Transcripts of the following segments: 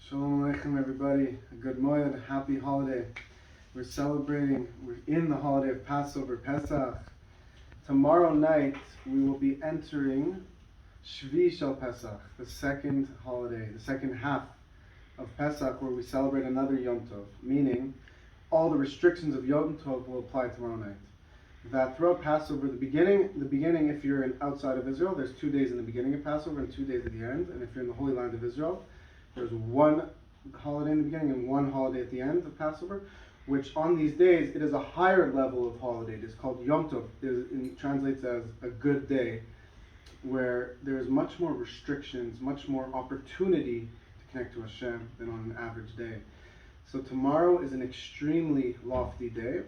Shalom Aleichem, everybody. A good moed, happy holiday. We're in the holiday of Passover, Pesach. Tomorrow night, we will be entering Shvi Shel Pesach, the second holiday, the second half of Pesach, where we celebrate another Yom Tov, meaning all the restrictions of Yom Tov will apply tomorrow night. That throughout Passover, the beginning, if you're outside of Israel, there's 2 days in the beginning of Passover and 2 days at the end, and if you're in the Holy Land of Israel, there's one holiday in the beginning and one holiday at the end of Passover, which on these days, it is a higher level of holiday. It is called Yom Tov. It translates as a good day, where there is much more restrictions, much more opportunity to connect to Hashem than on an average day. So tomorrow is an extremely lofty day.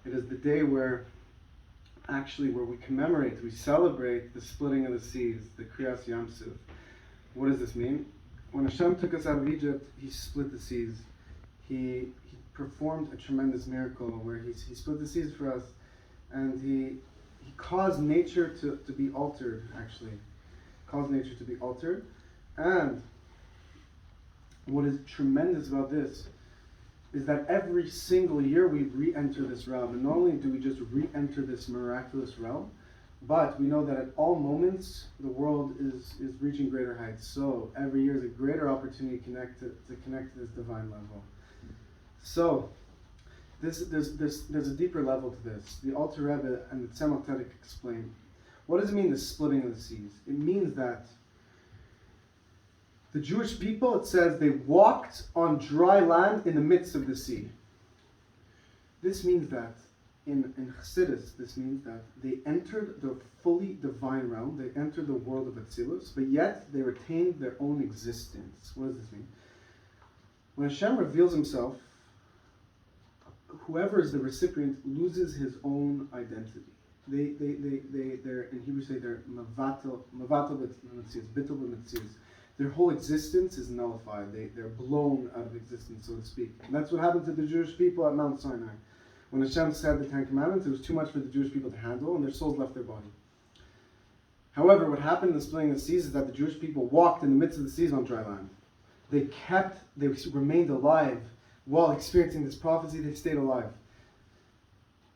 It is the day where we commemorate, we celebrate the splitting of the seas, the Kriyas Yam Suf. What does this mean? When Hashem took us out of Egypt, He split the seas. He performed a tremendous miracle where He split the seas for us, and He caused nature to be altered, actually. Caused nature to be altered. And what is tremendous about this is that every single year we re-enter this realm. And not only do we just re-enter this miraculous realm, but we know that at all moments, the world is reaching greater heights. So every year is a greater opportunity to connect to this divine level. So there's a deeper level to this. The Alter Rebbe and the Tzaddik explain. What does it mean, the splitting of the seas? It means that the Jewish people, it says, they walked on dry land in the midst of the sea. This means that in Chassidus, this means that they entered the fully divine realm, they entered the world of Atzilus, but yet they retained their own existence. What does this mean? When Hashem reveals Himself, whoever is the recipient loses his own identity. They're in Hebrew say they're mavatal b'metzius, bittul b'metzius. Their whole existence is nullified. They're blown out of existence, so to speak. And that's what happened to the Jewish people at Mount Sinai. When Hashem said the Ten Commandments, it was too much for the Jewish people to handle, and their souls left their body. However, what happened in the splitting of the seas is that the Jewish people walked in the midst of the seas on dry land. They remained alive while experiencing this prophecy. They stayed alive.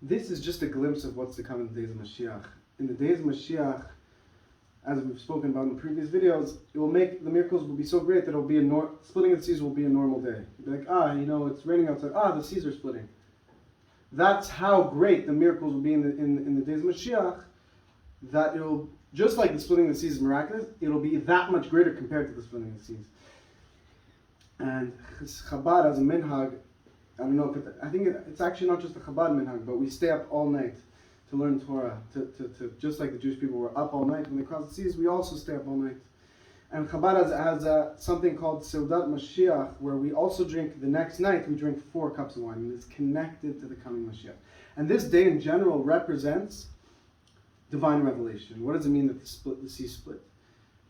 This is just a glimpse of what's to come in the days of Mashiach. In the days of Mashiach, as we've spoken about in the previous videos, the miracles will be so great that splitting of the seas will be a normal day. You'll be like, it's raining outside. The seas are splitting. That's how great the miracles will be in the days of Mashiach, that it'll, just like the splitting of the seas is miraculous, it'll be that much greater compared to the splitting of the seas. And Chabad as a minhag, I think it's actually not just a Chabad minhag, but we stay up all night to learn Torah, to just like the Jewish people were up all night when they crossed the seas, we also stay up all night. And Chabad has something called Seudat Mashiach, where we also drink, the next night we drink 4 cups of wine, and it's connected to the coming Mashiach. And this day in general represents divine revelation. What does it mean that the sea split?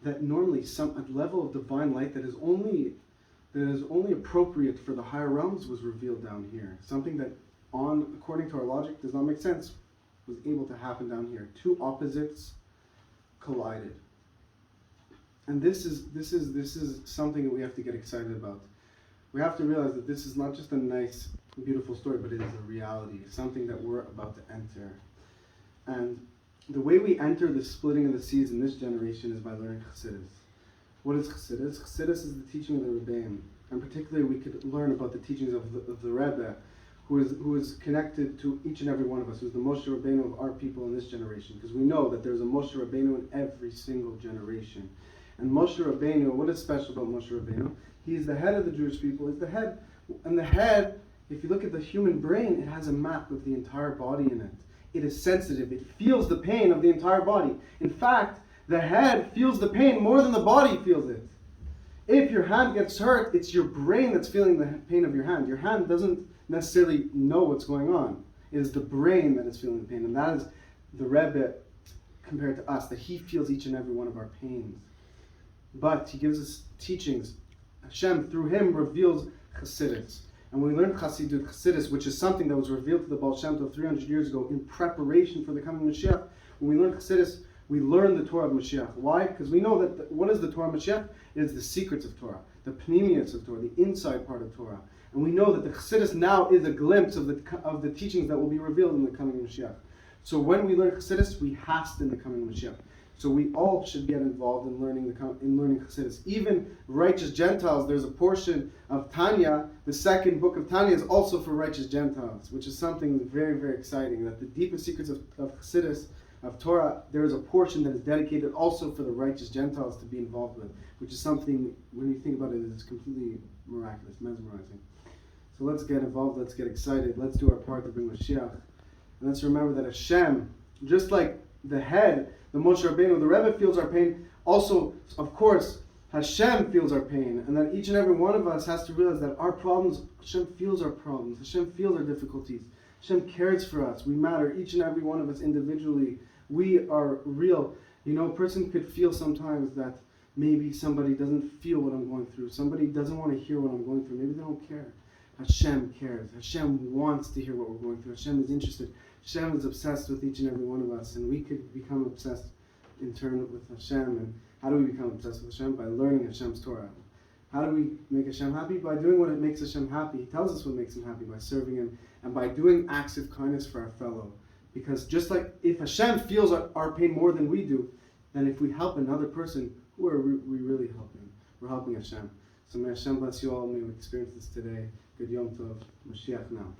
That normally a level of divine light that is only appropriate for the higher realms was revealed down here. Something that, according to our logic, does not make sense, was able to happen down here. 2 opposites collided. And this is something that we have to get excited about. We have to realize that this is not just a nice, beautiful story, but it is a reality, something that we're about to enter. And the way we enter the splitting of the seas in this generation is by learning Chassidus. What is Chassidus? Chassidus is the teaching of the Rebbe, and particularly we could learn about the teachings of the Rebbe, who is connected to each and every one of us, who's the Moshe Rabbeinu of our people in this generation, because we know that there's a Moshe Rabbeinu in every single generation. And Moshe Rabbeinu, what is special about Moshe Rabbeinu? He's the head of the Jewish people. He's the head. And the head, if you look at the human brain, it has a map of the entire body in it. It is sensitive. It feels the pain of the entire body. In fact, the head feels the pain more than the body feels it. If your hand gets hurt, it's your brain that's feeling the pain of your hand. Your hand doesn't necessarily know what's going on. It is the brain that is feeling the pain. And that is the Rebbe compared to us, that he feels each and every one of our pains. But he gives us teachings. Hashem, through him, reveals Chassidus. And when we learn Chassidus, which is something that was revealed to the Baal Shem Tov 300 years ago in preparation for the coming Mashiach, when we learn Chassidus, We learn the Torah of Mashiach. Why? Because we know that what is the Torah of Mashiach? It is the secrets of Torah, the pnimius of Torah, the inside part of Torah. And we know that the Chassidus now is a glimpse of the teachings that will be revealed in the coming Mashiach. So when we learn Chassidus, we hast in the coming Mashiach. So we all should get involved in learning Chassidus. Even righteous Gentiles, there's a portion of Tanya, the second book of Tanya is also for righteous Gentiles, which is something very, very exciting, that the deepest secrets of Chassidus, of Torah, there is a portion that is dedicated also for the righteous Gentiles to be involved with, which is something, when you think about it, is completely miraculous, mesmerizing. So let's get involved, let's get excited, let's do our part to bring Mashiach. And let's remember that Hashem, just like the head, the Moshe Rabbeinu, the Rebbe feels our pain, also, of course, Hashem feels our pain, and that each and every one of us has to realize that our problems, Hashem feels our problems, Hashem feels our difficulties, Hashem cares for us, we matter, each and every one of us individually, we are real. You know, a person could feel sometimes that maybe somebody doesn't feel what I'm going through, somebody doesn't want to hear what I'm going through, maybe they don't care. Hashem cares. Hashem wants to hear what we're going through. Hashem is interested. Hashem is obsessed with each and every one of us, and we could become obsessed in turn with Hashem. And how do we become obsessed with Hashem? By learning Hashem's Torah. How do we make Hashem happy? By doing what makes Hashem happy. He tells us what makes Him happy, by serving Him, and by doing acts of kindness for our fellow. Because just like if Hashem feels our pain more than we do, then if we help another person, who are we really helping? We're helping Hashem. So may Hashem bless you all. May we experience this today. Good Yom Tov. Mashiach now.